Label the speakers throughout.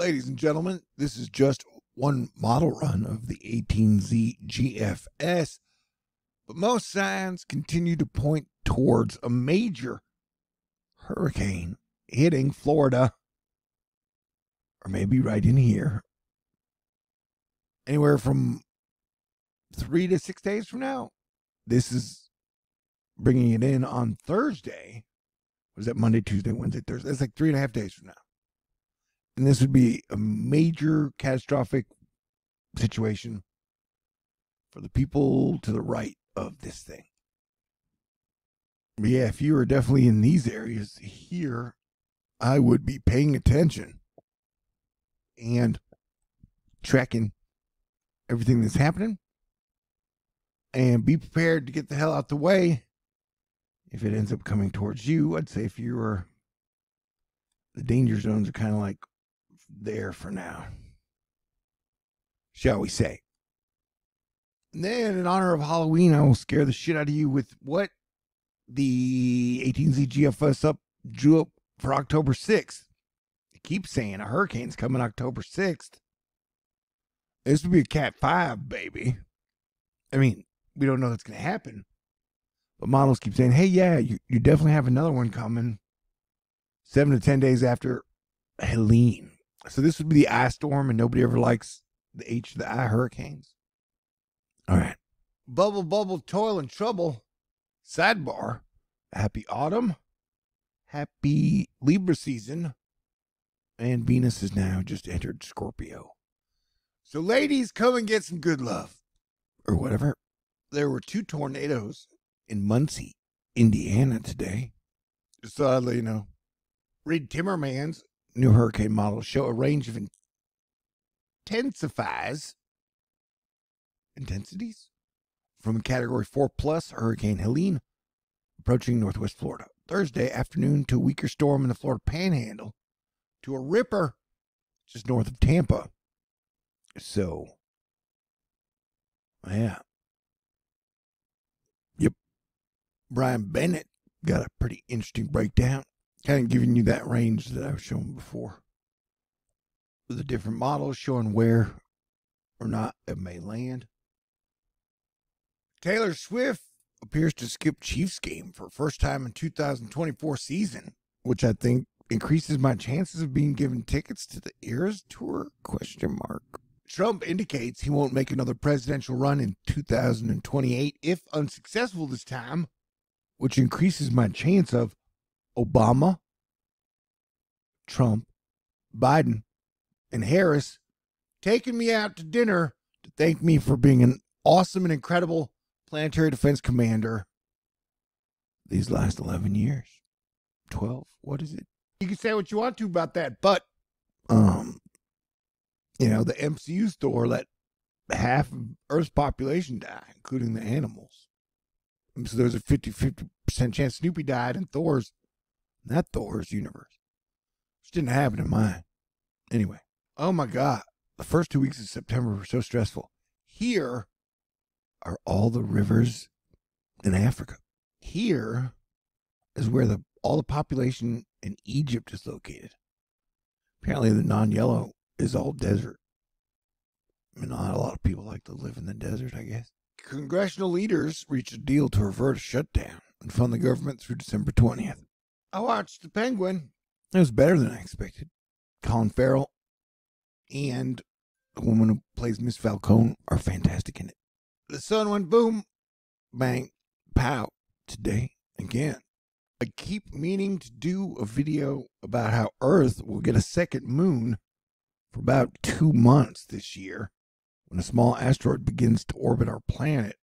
Speaker 1: Ladies and gentlemen, this is just one model run of the 18Z GFS, but most signs continue to point towards a major hurricane hitting Florida, or maybe right in here, anywhere from 3 to 6 days from now. This is bringing it in on Thursday. Was that Monday, Tuesday, Wednesday, Thursday? That's like 3.5 days from now. And this would be a major catastrophic situation for the people to the right of this thing. But yeah, if you are definitely in these areas here, I would be paying attention and tracking everything that's happening, and be prepared to get the hell out the way if it ends up coming towards you. I'd say if you are, the danger zones are kind of like there for now, shall we say. And then, in honor of Halloween, I will scare the shit out of you with what the 18Z GFS drew up for October 6th. They keep saying a hurricane's coming October 6th. This would be a Cat 5, baby. I mean, we don't know that's going to happen, but models keep saying, hey, yeah, you definitely have another one coming 7 to 10 days after Helene. So this would be the I storm, and nobody ever likes the H to the I hurricanes. All right. Bubble, bubble, toil, and trouble. Sidebar. Happy autumn. Happy Libra season. And Venus has now just entered Scorpio. So ladies, come and get some good love. Or whatever. There were 2 tornadoes in Muncie, Indiana today. Just thought I'd let you know. Read Timmerman's new hurricane models show a range of intensities from a Category 4 plus Hurricane Helene approaching northwest Florida Thursday afternoon to a weaker storm in the Florida Panhandle to a ripper just north of Tampa. So, yeah. Yep. Brian Bennett got a pretty interesting breakdown, kind of giving you that range that I was showing before, with the different models showing where or not it may land. Taylor Swift appears to skip Chiefs game for first time in 2024 season, which I think increases my chances of being given tickets to the Eras Tour, ? Trump indicates he won't make another presidential run in 2028 if unsuccessful this time, which increases my chance of Obama, Trump, Biden, and Harris taking me out to dinner to thank me for being an awesome and incredible planetary defense commander these last 11 years. 12, what is it? You can say what you want to about that, but, the MCU store let half of Earth's population die, including the animals. And so there's a 50% chance Snoopy died in not Thor's universe. Which didn't happen in mine. Anyway, oh my God. The first 2 weeks of September were so stressful. Here are all the rivers in Africa. Here is where all the population in Egypt is located. Apparently the non-yellow is all desert. I mean, not a lot of people like to live in the desert, I guess. Congressional leaders reached a deal to revert a shutdown and fund the government through December 20th. I watched The Penguin. It was better than I expected. Colin Farrell and the woman who plays Miss Falcone are fantastic in it. The sun went boom, bang, pow today again. I keep meaning to do a video about how Earth will get a second moon for about 2 months this year when a small asteroid begins to orbit our planet.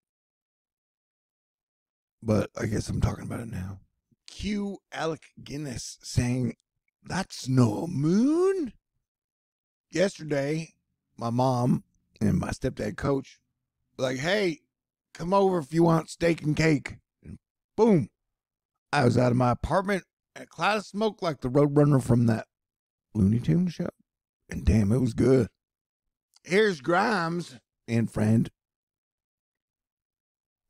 Speaker 1: But I guess I'm talking about it now. Cue Alec Guinness saying, "That's no moon." Yesterday, my mom and my stepdad coach were like, "Hey, come over if you want steak and cake." And boom, I was out of my apartment and a cloud of smoke like the Roadrunner from that Looney Tunes show. And damn, it was good. Here's Grimes and friend.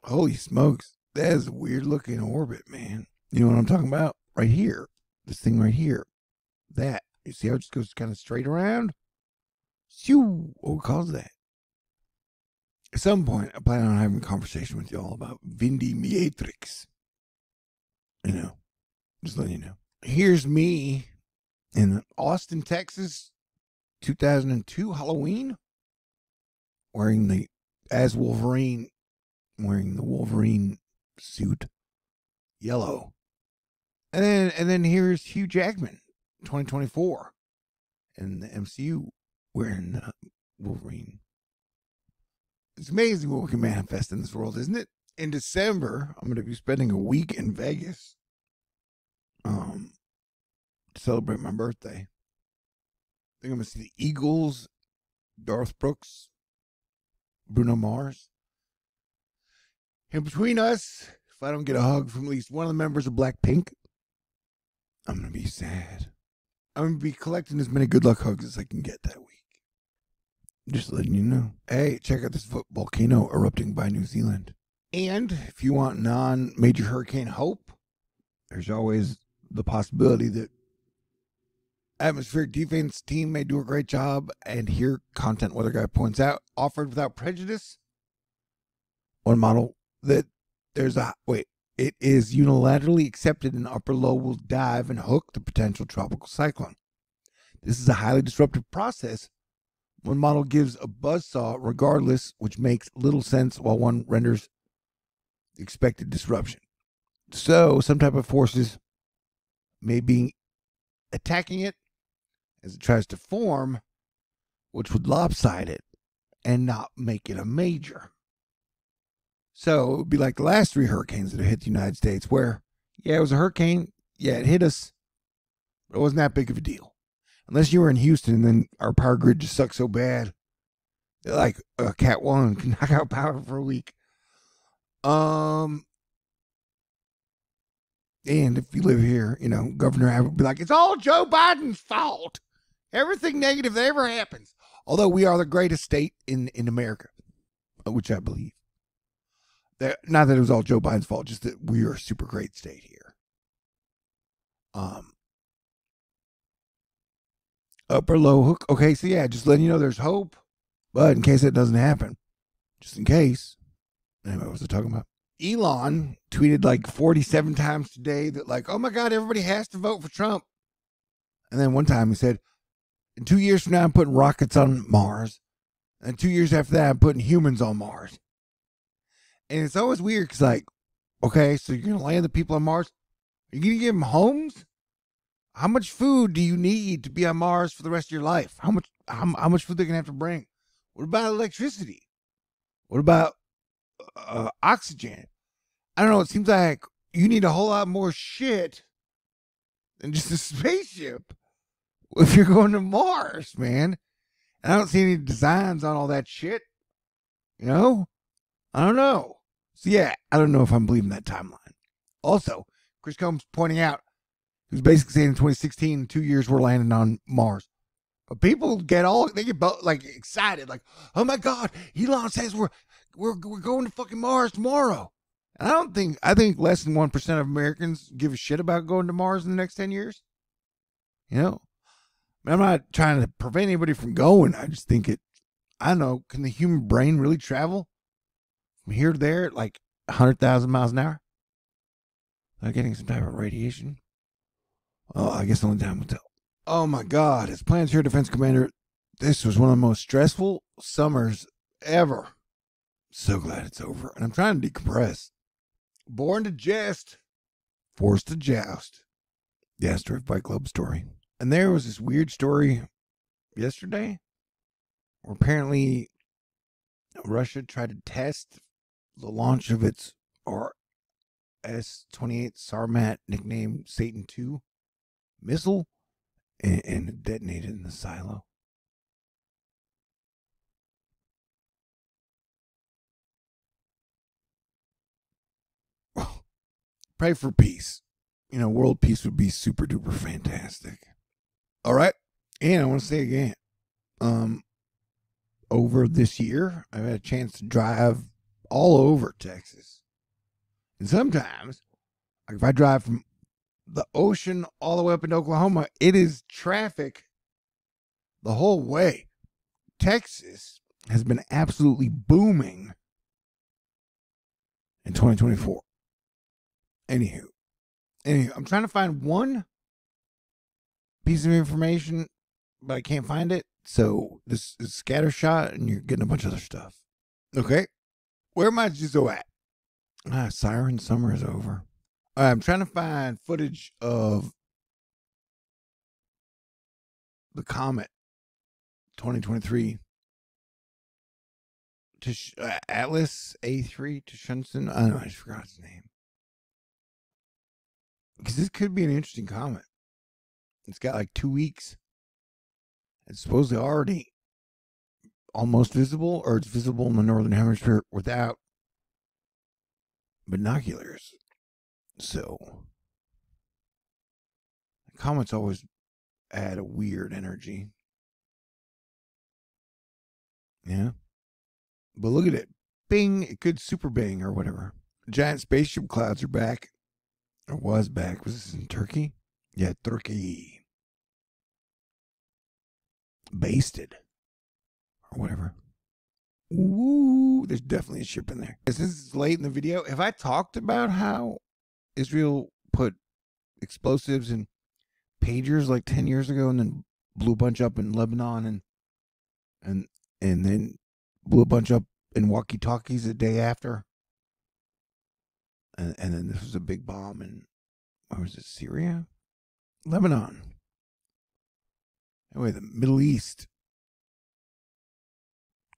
Speaker 1: Holy smokes. That is a weird looking orbit, man. You know what I'm talking about? Right here. This thing right here. That. You see how it just goes kind of straight around? Shoo! What caused that? At some point, I plan on having a conversation with y'all about Vindy Matrix. You know, just letting you know. Here's me in Austin, Texas, 2002 Halloween, wearing the Wolverine suit, yellow. And then here's Hugh Jackman, 2024, in the MCU, wearing Wolverine. It's amazing what we can manifest in this world, isn't it? In December, I'm going to be spending a week in Vegas to celebrate my birthday. I think I'm going to see the Eagles, Garth Brooks, Bruno Mars. And between us, if I don't get a hug from at least one of the members of Blackpink, I'm going to be sad. I'm going to be collecting as many good luck hugs as I can get that week. Just letting you know. Hey, check out this volcano erupting by New Zealand. And if you want non-major hurricane hope, there's always the possibility that atmospheric defense team may do a great job, and here content weather guy points out, offered without prejudice, one model that it is unilaterally accepted an upper low will dive and hook the potential tropical cyclone. This is a highly disruptive process. One model gives a buzzsaw regardless, which makes little sense while one renders the expected disruption. So some type of forces may be attacking it as it tries to form, which would lopside it and not make it a major. So it would be like the last 3 hurricanes that have hit the United States where, yeah, it was a hurricane. Yeah, it hit us. But it wasn't that big of a deal. Unless you were in Houston and then our power grid just sucks so bad. Like Cat 1 can knock out power for a week. And if you live here, Governor Abbott would be like, it's all Joe Biden's fault. Everything negative that ever happens. Although we are the greatest state in America, which I believe. Not that it was all Joe Biden's fault, just that we are a super great state here. Upper low hook. Okay, so yeah, just letting you know there's hope. But in case it doesn't happen, just in case. Anyway, what was I talking about? Elon tweeted like 47 times today that like, oh my God, everybody has to vote for Trump. And then one time he said, in 2 years from now, I'm putting rockets on Mars. And 2 years after that, I'm putting humans on Mars. And it's always weird because like, okay, so you're going to land the people on Mars. Are you going to give them homes? How much food do you need to be on Mars for the rest of your life? How much food they're going to have to bring? What about electricity? What about oxygen? I don't know. It seems like you need a whole lot more shit than just a spaceship if you're going to Mars, man. And I don't see any designs on all that shit. I don't know. So yeah, I don't know if I'm believing that timeline. Also, Chris Combs pointing out, he was basically saying in 2016, 2 years we're landing on Mars. But people get like excited, like, oh my God, Elon says we're going to fucking Mars tomorrow. And I think less than 1% of Americans give a shit about going to Mars in the next 10 years. I'm not trying to prevent anybody from going. I just think I don't know, can the human brain really travel from here to there at like 100,000 miles an hour? Without getting some type of radiation? Oh, I guess only time will tell. Oh my God, as Planetary Defense Commander, this was one of the most stressful summers ever. So glad it's over, and I'm trying to decompress. Born to jest, forced to joust. The Asteroid Fight Club story. And there was this weird story yesterday where apparently Russia tried to test the launch of its RS-28 Sarmat, nicknamed Satan II, missile, and it detonated in the silo. Pray for peace. World peace would be super duper fantastic. All right. And I want to say again, over this year, I've had a chance to drive all over Texas. And sometimes, like if I drive from the ocean all the way up into Oklahoma. It is traffic the whole way. Texas has been absolutely booming in 2024. Anywho, I'm trying to find one piece of information, but I can't find it. So this is scattershot, and you're getting a bunch of other stuff. Okay, where am I just at? Siren summer is over. All right, I'm trying to find footage of the Comet 2023 to Atlas A3 to Shunson. I don't know, I just forgot his name. Because this could be an interesting comet. It's got like 2 weeks. It's supposedly already almost visible, or it's visible in the northern hemisphere without binoculars. So, comets always add a weird energy. Yeah. But look at it. Bing. It could super bang or whatever. Giant spaceship clouds are back. Or was back. Was this in Turkey? Yeah, Turkey. Basted. Or whatever. Ooh, there's definitely a ship in there. Since it's late in the video, have I talked about how Israel put explosives in pagers like 10 years ago and then blew a bunch up in Lebanon and then blew a bunch up in walkie-talkies the day after? And then this was a big bomb in, where was it, Syria? Lebanon. Anyway, the Middle East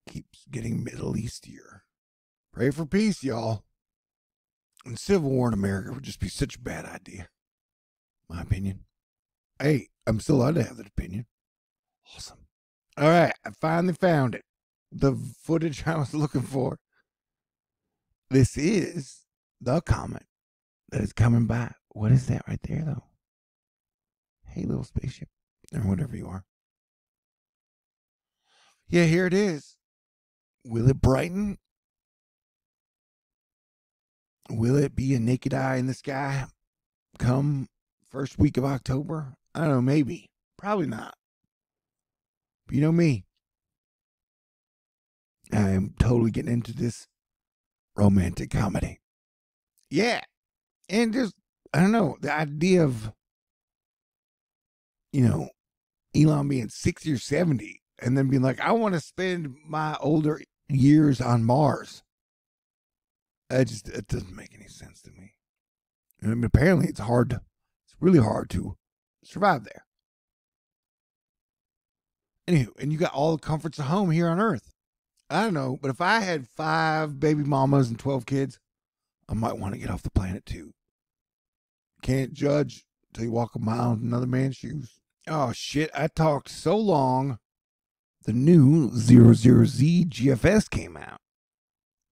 Speaker 1: keeps getting Middle Eastier. Pray for peace, y'all. And civil war in America would just be such a bad idea. My opinion. Hey, I'm still allowed to have that opinion. Awesome. All right, I finally found it. The footage I was looking for. This is the comet that is coming by. What is that right there, though? Hey, little spaceship. Or whatever you are. Yeah, here it is. Will it brighten? Will it be a naked eye in the sky come first week of October? I don't know, maybe. Probably not. But you know me. I am totally getting into this romantic comedy. Yeah. And just, I don't know, the idea of, Elon being 60 or 70 and then being like, I want to spend my older years on Mars. It doesn't make any sense to me. And I mean, apparently it's really hard to survive there. Anywho, and you got all the comforts of home here on Earth. I don't know, but if I had 5 baby mamas and 12 kids, I might want to get off the planet too. Can't judge till you walk a mile in another man's shoes. Oh shit, I talked so long. The new 00Z GFS came out.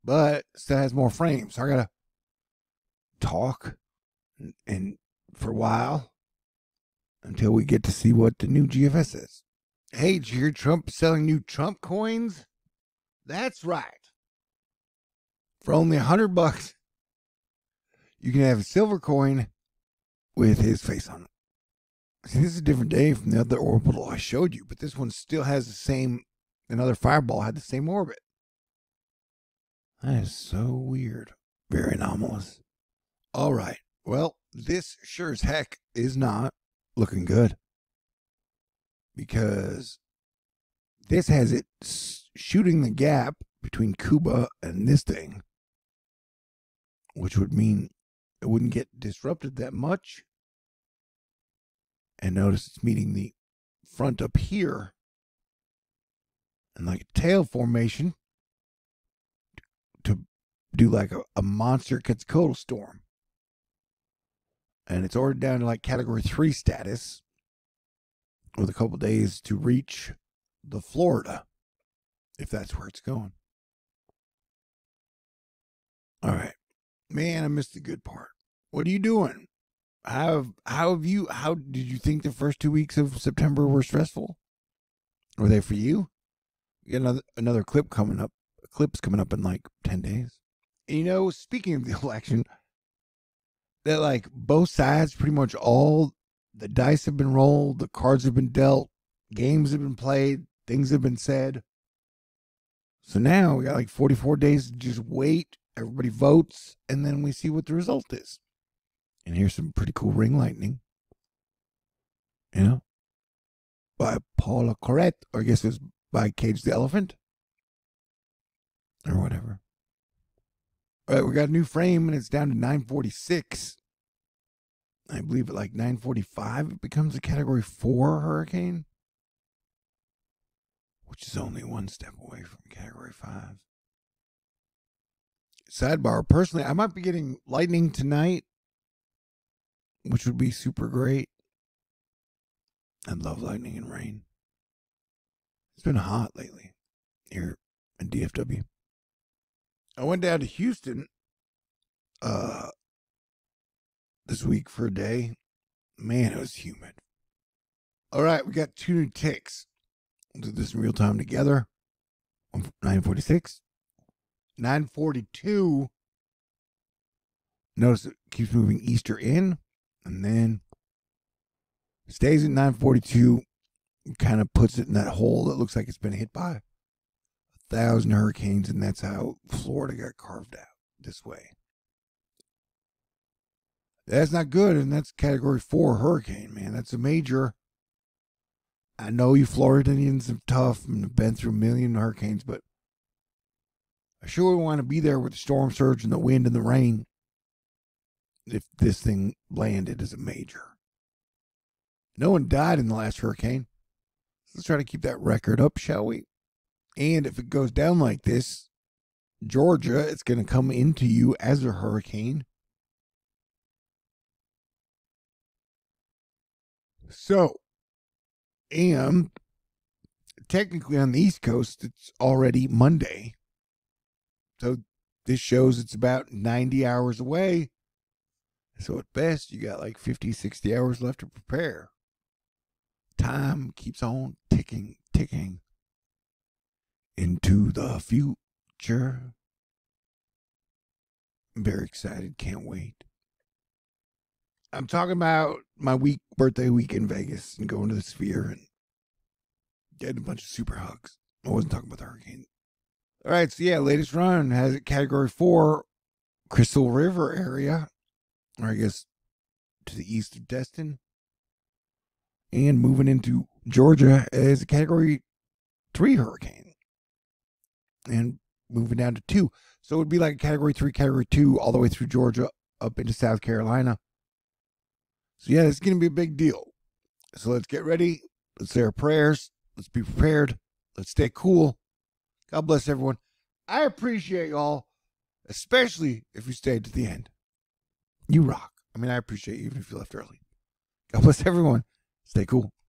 Speaker 1: But still has more frames. So I gotta talk and for a while until we get to see what the new GFS is. Hey, did you hear Trump selling new Trump coins? That's right. For only $100, you can have a silver coin with his face on it. See, this is a different day from the other orbital I showed you, but this one still has the same. Another fireball had the same orbit. That is so weird. Very anomalous. All right. Well, this sure as heck is not looking good. Because this has it shooting the gap between Cuba and this thing. Which would mean it wouldn't get disrupted that much. And notice it's meeting the front up here. And like a tail formation. To do like a monster Quetzalcoatl storm. And it's already down to like category 3 status. With a couple days to reach the Florida. If that's where it's going. All right. Man, I missed the good part. What are you doing? How did you think the first 2 weeks of September were stressful? Were they for you? We got another clip coming up. Clip's coming up in like 10 days. And speaking of the election, that like both sides, pretty much all the dice have been rolled, the cards have been dealt, games have been played, things have been said. So now we got like 44 days to just wait. Everybody votes, and then we see what the result is. And here's some pretty cool ring lightning, you know, by Paula Corette, or I guess it was by Cage the Elephant, or whatever. All right, we got a new frame, and it's down to 946. I believe at like 945, it becomes a Category 4 hurricane, which is only one step away from Category 5. Sidebar, personally, I might be getting lightning tonight, which would be super great. I love lightning and rain. It's been hot lately here in DFW. I went down to Houston this week for a day. Man, it was humid. All right, we got 2 new ticks. We'll do this in real time together. 946. 942. Notice it keeps moving east or in, and then stays at 942. Kind of puts it in that hole that looks like it's been hit by 1,000 hurricanes, and that's how Florida got carved out this way. That's not good, and that's Category 4 hurricane, man. That's a major. I know you Floridians are tough and have been through a million hurricanes, but I sure would want to be there with the storm surge and the wind and the rain if this thing landed as a major. No one died in the last hurricane. Let's try to keep that record up, shall we? And if it goes down like this, Georgia, it's going to come into you as a hurricane. So, and technically on the East Coast, it's already Monday. So this shows it's about 90 hours away. So at best, you got like 50, 60 hours left to prepare. Time keeps on ticking into the future. I'm very excited. Can't wait. I'm talking about my birthday week in Vegas and going to the Sphere and getting a bunch of super hugs. I wasn't talking about the hurricane. All right, so yeah, latest run has it Category 4, Crystal River area, or I guess to the east of Destin, and moving into Georgia as a Category 3 hurricane, and moving down to 2. So it would be like a Category 3, Category 2, all the way through Georgia up into South Carolina. So yeah, it's going to be a big deal. So let's get ready. Let's say our prayers. Let's be prepared. Let's stay cool. God bless everyone. I appreciate y'all, especially if you stayed to the end. You rock. I mean, I appreciate you even if you left early. God bless everyone. Stay cool.